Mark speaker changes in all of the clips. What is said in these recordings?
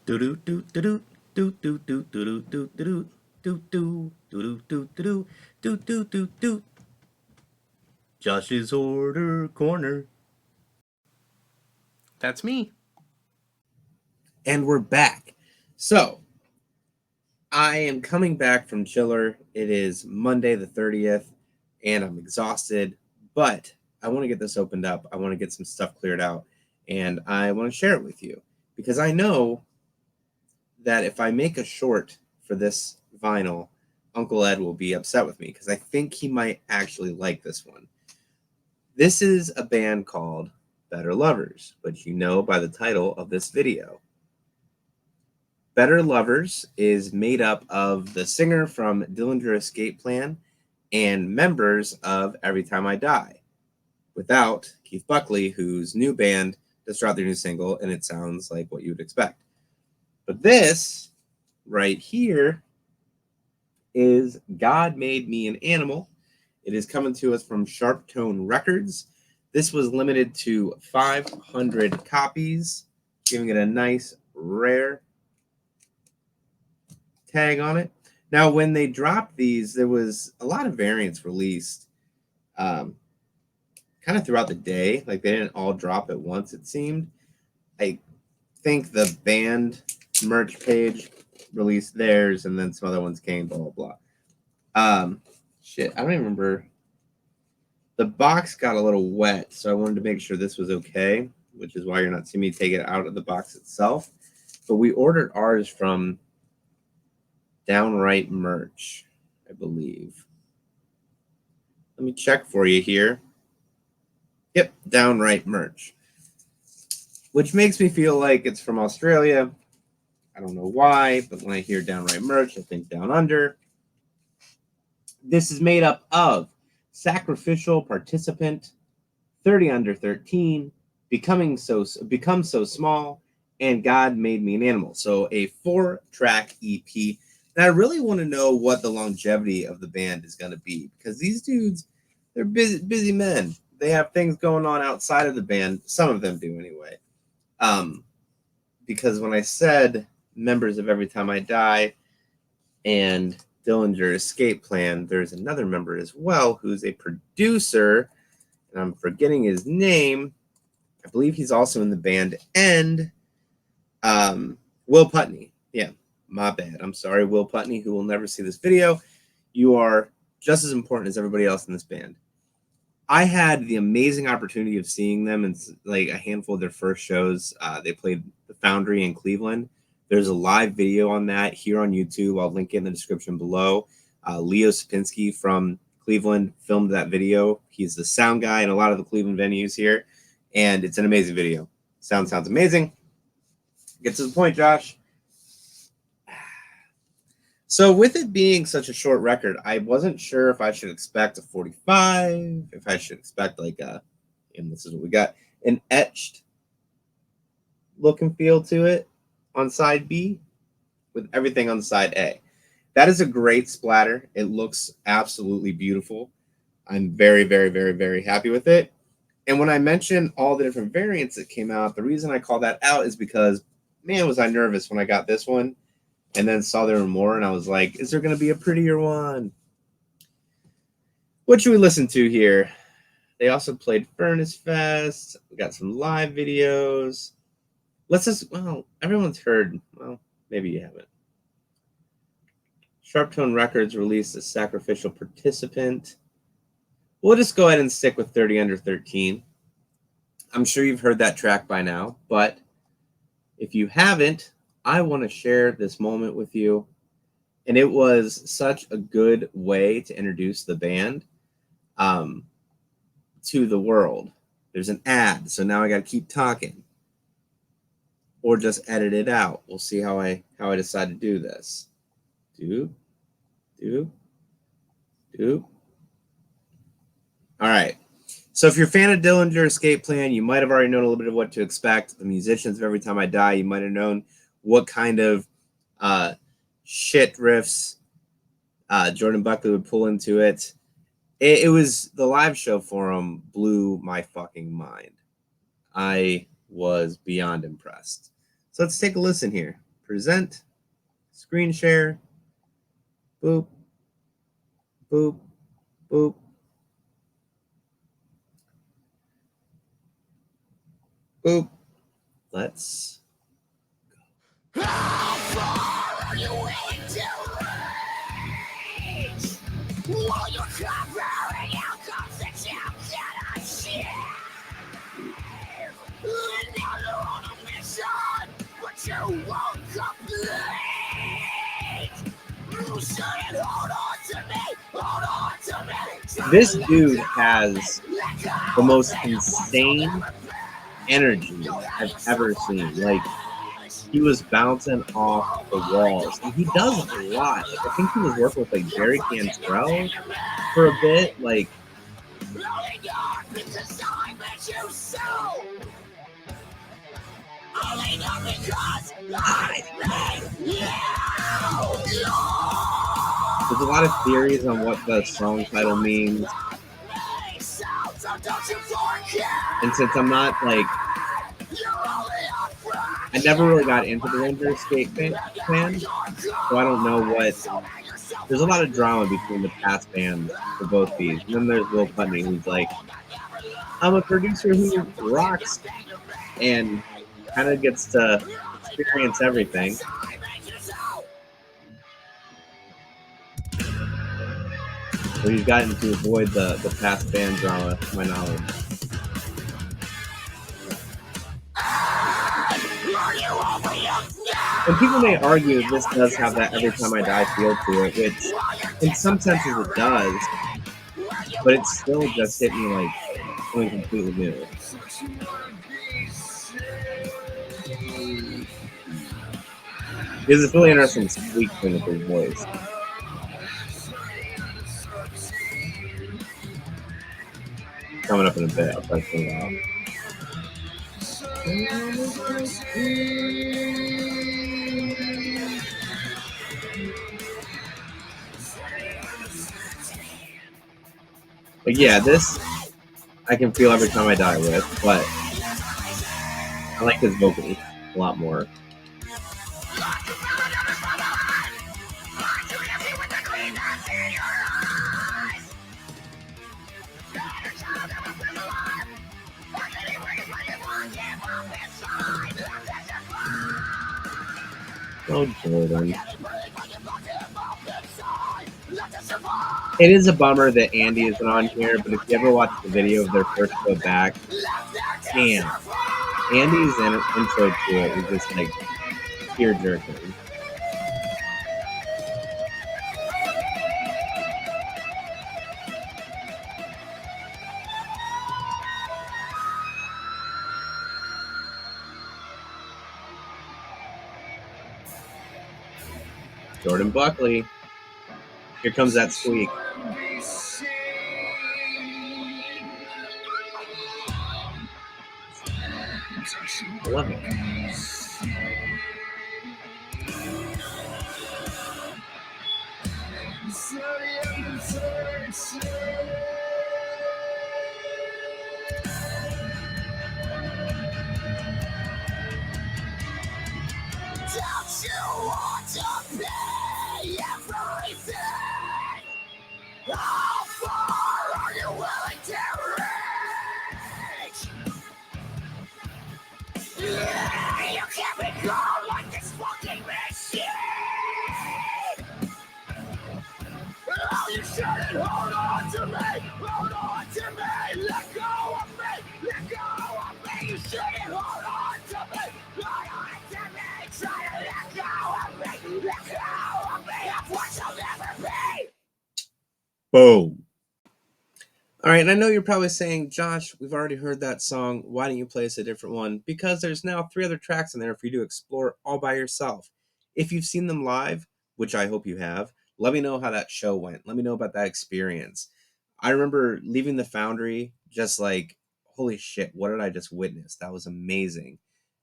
Speaker 1: Do do do do do do do do do do do do do do do do do do do do. Josh's Order Corner. That's me.
Speaker 2: And we're back. So, I am coming back from Chiller. It is Monday the 30th, and I'm exhausted, but I want to get this opened up. I want to get some stuff cleared out, and I want to share it with you because I know that if I make a short for this vinyl, Uncle Ed will be upset with me because I think he might actually like this one. This is a band called Better Lovers, which you know by the title of this video. Better Lovers is made up of the singer from Dillinger Escape Plan and members of Every Time I Die, without Keith Buckley, whose new band just dropped their new single, and it sounds like what you would expect. But this right here is God Made Me an Animal. It is coming to us from Sharp Tone Records. This was limited to 500 copies, giving it a nice rare tag on it. Now, when they dropped these, there was a lot of variants released kind of throughout the day. Like, they didn't all drop at once, it seemed. I think the band merch page released theirs, and then some other ones came, blah, blah, blah. Shit, I don't even remember. The box got a little wet, so I wanted to make sure this was okay, which is why you're not seeing me take it out of the box itself. But we ordered ours from Downright Merch, I believe. Let me check for you here. Yep, Downright Merch. Which makes me feel like it's from Australia. I don't know why, but when I hear Downright Merch, I think Down Under. This is made up of Sacrificial Participant, 30 Under 13, Become So Small, and God Made Me an Animal. So a 4-track EP. And I really want to know what the longevity of the band is going to be, because these dudes, they're busy men. They have things going on outside of the band. Some of them do anyway. Because when I said members of Every Time I Die and Dillinger Escape Plan, there's another member as well who's a producer, and I'm forgetting his name. I believe he's also in the band, and Will Putney. Yeah, my bad. I'm sorry, Will Putney, who will never see this video. You are just as important as everybody else in this band. I had the amazing opportunity of seeing them in like a handful of their first shows. They played the Foundry in Cleveland. There's a live video on that here on YouTube. I'll link it in the description below. Leo Sapinski from Cleveland filmed that video. He's the sound guy in a lot of the Cleveland venues here, and it's an amazing video. Sounds amazing. Get to the point, Josh. So with it being such a short record, I wasn't sure if I should expect a 45, if I should expect like a, and this is what we got, an etched look and feel to it on side B with everything on side A. That is a great splatter. It looks absolutely beautiful. I'm very, very, very, very happy with it. And when I mentioned all the different variants that came out, the reason I call that out is because, man, was I nervous when I got this one. And then saw there were more, and I was like, is there going to be a prettier one? What should we listen to here? They also played Furnace Fest. We got some live videos. Let's just, well, everyone's heard, well, maybe you haven't. Sharp Tone Records released a Sacrificial Participant. We'll just go ahead and stick with 30 Under 13. I'm sure you've heard that track by now, but if you haven't, I want to share this moment with you. And it was such a good way to introduce the band to the world. There's an ad, so now I got to keep talking. Or just edit it out. We'll see how I decide to do this. Do. All right. So if you're a fan of Dillinger Escape Plan, you might have already known a little bit of what to expect. The musicians of Every Time I Die, you might have known what kind of shit riffs Jordan Buckley would pull into it. It was the live show for him blew my fucking mind. I was beyond impressed. So let's take a listen here. present, screen share, boop, boop, boop. Boop. Let's.
Speaker 1: How far are you willing to reach? While you're covering outcomes that you cannot achieve. And now you're on a mission, but you won't complete. You shouldn't hold on to me, hold on to me.
Speaker 2: This dude has the most insane energy I've ever seen. Like, he was bouncing off the walls, and he does a lot. Like, I think he was working with like Jerry Cantrell for a bit. Like, there's a lot of theories on what the song title means, and since I'm not like, I never really got into the Winter Escape fan, so I don't know what. There's a lot of drama between the past bands for both these, and then there's Will Putney, who's like, I'm a producer who rocks and kind of gets to experience everything. So he's gotten to avoid the past band drama, to my knowledge. And people may argue this does have that Every Time I Die feel to it, which in some senses it does, but it still just hit me like something completely new. Because it's really interesting squeak thing with his voice. Coming up in a bit, I'll try to sing it out. But yeah, this I can feel Every Time I Die with, but I like his vocals a lot more. Oh, Jordan. It is a bummer that Andy isn't on here, but if you ever watch the video of their first go back, damn, Andy's intro to it was just like tear jerking. Jordan Buckley. Here comes that squeak. I love it.
Speaker 1: Don't you want to pay everything? How far are you willing to reach? You can't be gone like this fucking machine. Oh, you shouldn't hold on to me. Hold on to me. Let go of me. Let go of me. You shouldn't hold on to me. Hold on to me. Try to let go of me. Let go of me. Of what you'll never be.
Speaker 2: Boom. All right, and I know you're probably saying, Josh, we've already heard that song. Why don't you play us a different one? Because there's now 3 other tracks in there for you to explore all by yourself. If you've seen them live, which I hope you have, let me know how that show went. Let me know about that experience. I remember leaving the Foundry just like, holy shit, what did I just witness? That was amazing.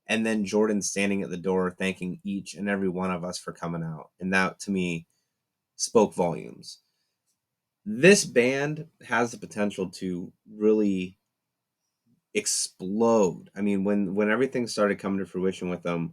Speaker 2: And then Jordan standing at the door thanking each and every one of us for coming out. And that, to me, spoke volumes. This band has the potential to really explode. I mean, when everything started coming to fruition with them,